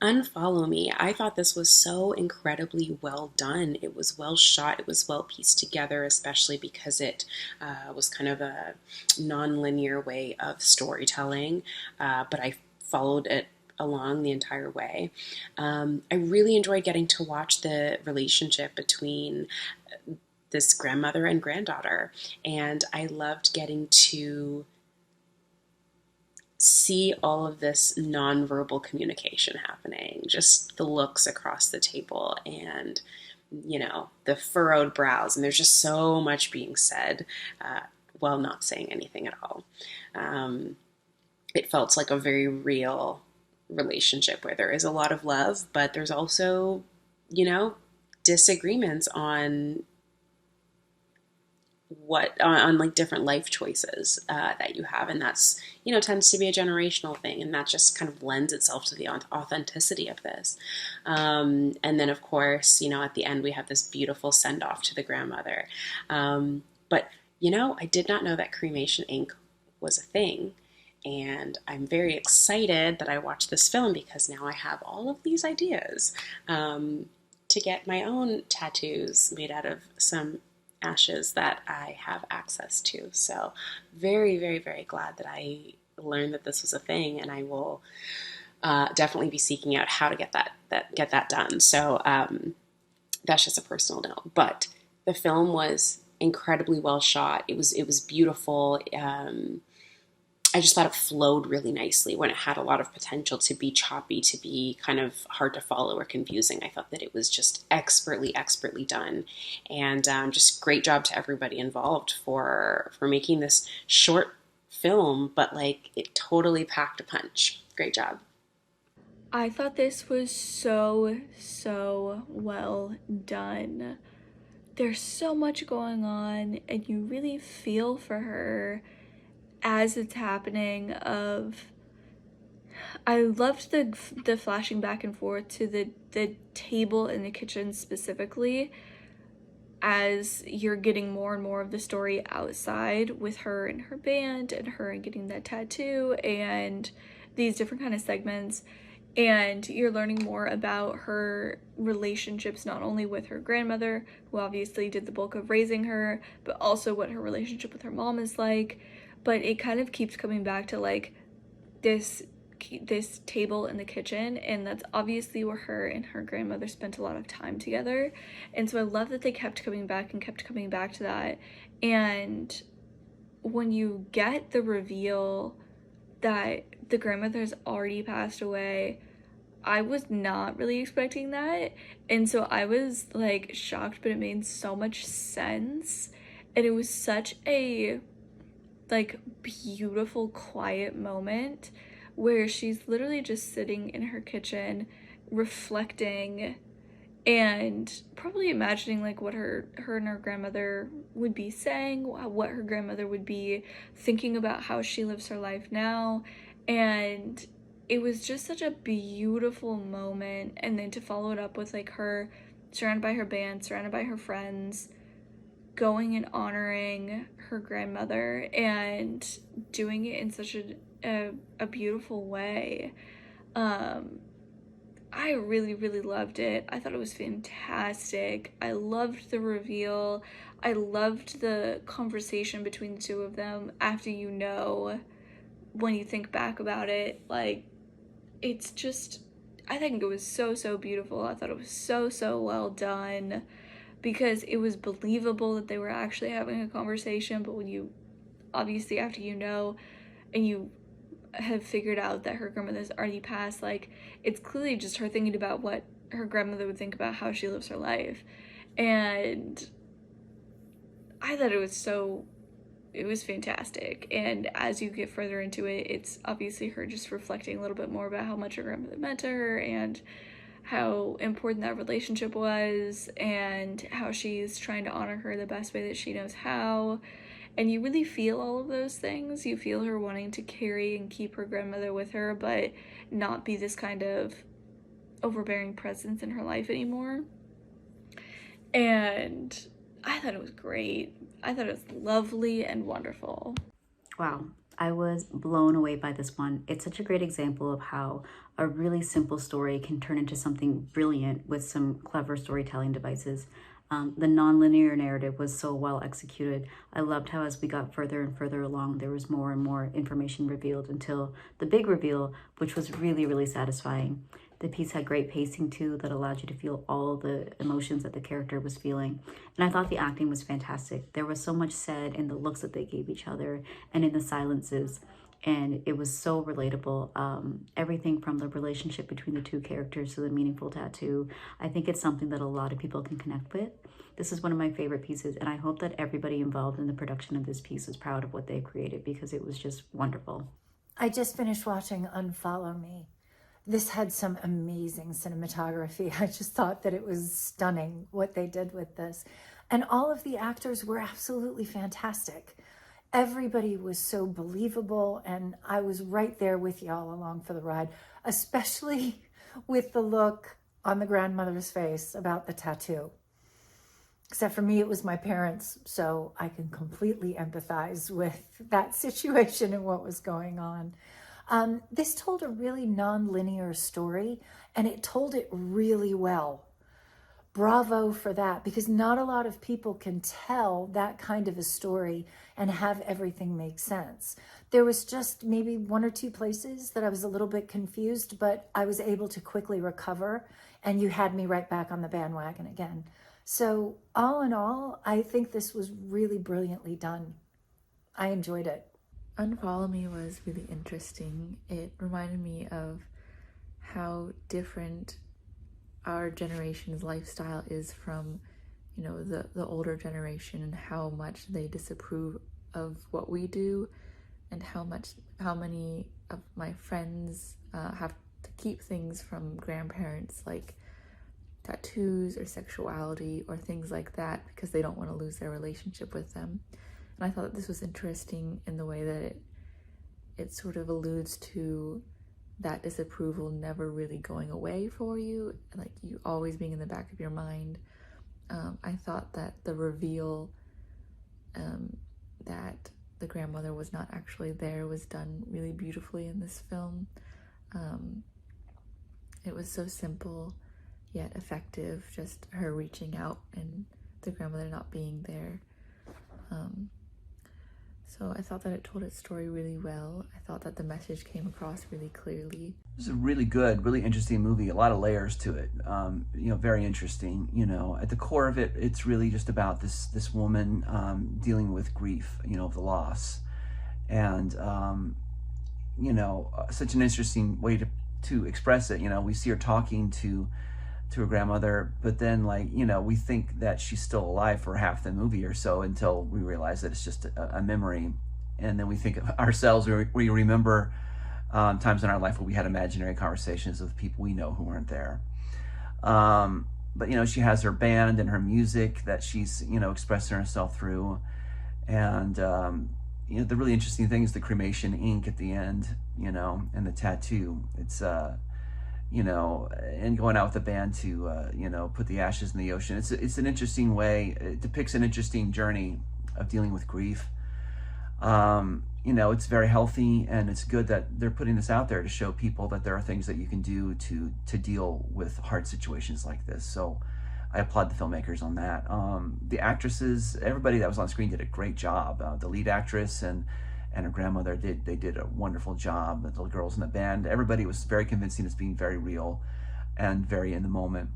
Unfollow Me. I thought this was so incredibly well done. It was well shot, it was well pieced together, especially because it was kind of a non-linear way of storytelling, but I followed it along the entire way. I really enjoyed getting to watch the relationship between this grandmother and granddaughter, and I loved getting to see all of this nonverbal communication happening, just the looks across the table and, the furrowed brows. And there's just so much being said while not saying anything at all. It felt like a very real relationship where there is a lot of love, but there's also, disagreements on like different life choices that you have, and that's tends to be a generational thing, and that just kind of lends itself to the authenticity of this. And then of course, at the end we have this beautiful send off to the grandmother. But I did not know that cremation ink was a thing, and I'm very excited that I watched this film because now I have all of these ideas to get my own tattoos made out of some ashes that I have access to. So very, very, very glad that I learned that this was a thing, and I will definitely be seeking out how to get that done. So that's just a personal note. But the film was incredibly well shot. It was beautiful. I just thought it flowed really nicely when it had a lot of potential to be choppy, to be kind of hard to follow or confusing. I thought that it was just expertly done, and just great job to everybody involved for making this short film, but like it totally packed a punch. Great job. I thought this was so well done. There's so much going on, and you really feel for her as it's happening. I loved the flashing back and forth to the table in the kitchen specifically, as you're getting more and more of the story outside with her and her band and her and getting that tattoo and these different kind of segments, and you're learning more about her relationships, not only with her grandmother, who obviously did the bulk of raising her, but also what her relationship with her mom is like. But it kind of keeps coming back to like this this table in the kitchen, and that's obviously where her and her grandmother spent a lot of time together. And so I love that they kept coming back and kept coming back to that. And when you get the reveal that the grandmother has already passed away, I was not really expecting that. And so I was like shocked, but it made so much sense. And it was such a like beautiful quiet moment where she's literally just sitting in her kitchen reflecting and probably imagining like what her and her grandmother would be saying, what her grandmother would be thinking about how she lives her life now. And it was just such a beautiful moment. And then to follow it up with like her surrounded by her band, surrounded by her friends, going and honoring her grandmother and doing it in such a beautiful way. Um, I really loved it. I thought it was fantastic. I loved the reveal. I loved the conversation between the two of them after when you think back about it. Like, it's just, I think it was so beautiful. I thought it was so well done because it was believable that they were actually having a conversation. But when you, obviously, after and you have figured out that her grandmother's already passed, like, it's clearly just her thinking about what her grandmother would think about how she lives her life. And I thought it was fantastic. And as you get further into it, it's obviously her just reflecting a little bit more about how much her grandmother meant to her and how important that relationship was and how she's trying to honor her the best way that she knows how. And you really feel all of those things. You feel her wanting to carry and keep her grandmother with her, but not be this kind of overbearing presence in her life anymore. And I thought it was great. I thought it was lovely and wonderful. Wow. I was blown away by this one. It's such a great example of how a really simple story can turn into something brilliant with some clever storytelling devices. The nonlinear narrative was so well executed. I loved how as we got further and further along, there was more and more information revealed until the big reveal, which was really, really satisfying. The piece had great pacing too that allowed you to feel all the emotions that the character was feeling. And I thought the acting was fantastic. There was so much said in the looks that they gave each other and in the silences. And it was so relatable. Everything from the relationship between the two characters to the meaningful tattoo. I think it's something that a lot of people can connect with. This is one of my favorite pieces, and I hope that everybody involved in the production of this piece is proud of what they created because it was just wonderful. I just finished watching Unfollow Me. This had some amazing cinematography. I just thought that it was stunning what they did with this. And all of the actors were absolutely fantastic. Everybody was so believable, and I was right there with y'all along for the ride, especially with the look on the grandmother's face about the tattoo. Except for me, it was my parents, so I can completely empathize with that situation and what was going on. This told a really non-linear story, and it told it really well. Bravo for that, because not a lot of people can tell that kind of a story and have everything make sense. There was just maybe one or two places that I was a little bit confused, but I was able to quickly recover, and you had me right back on the bandwagon again. So all in all, I think this was really brilliantly done. I enjoyed it. Unfollow Me was really interesting. It reminded me of how different our generation's lifestyle is from, the older generation, and how much they disapprove of what we do, and how many of my friends have to keep things from grandparents, like tattoos or sexuality or things like that, because they don't want to lose their relationship with them. And I thought that this was interesting in the way that it sort of alludes to that disapproval never really going away for you, like you always being in the back of your mind. I thought that the reveal that the grandmother was not actually there was done really beautifully in this film. It was so simple yet effective, just her reaching out and the grandmother not being there. So I thought that it told its story really well. I thought that the message came across really clearly. This is a really good, really interesting movie. A lot of layers to it. Very interesting. At the core of it, it's really just about this woman dealing with grief, of the loss, and such an interesting way to express it. We see her talking to her grandmother, but then we think that she's still alive for half the movie or so until we realize that it's just a memory. And then we think of ourselves, we remember times in our life where we had imaginary conversations with people we know who weren't there. But she has her band and her music that she's expressing herself through. And the really interesting thing is the cremation ink at the end, and the tattoo. It's and going out with the band to, put the ashes in the ocean. It's an interesting way. It depicts an interesting journey of dealing with grief. It's very healthy, and it's good that they're putting this out there to show people that there are things that you can do to deal with hard situations like this. So I applaud the filmmakers on that. The actresses, everybody that was on screen did a great job. The lead actress and her grandmother did a wonderful job. The girls in the band, everybody was very convincing as being very real and very in the moment.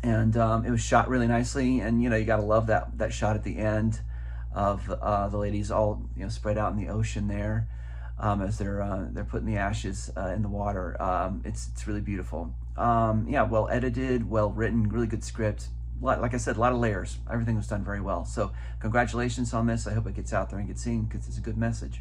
And it was shot really nicely, and you gotta love that shot at the end of the ladies all spread out in the ocean there as they're putting the ashes in the water. It's really beautiful. Well edited, well written, really good script. Like I said, a lot of layers. Everything was done very well. So congratulations on this. I hope it gets out there and gets seen because it's a good message.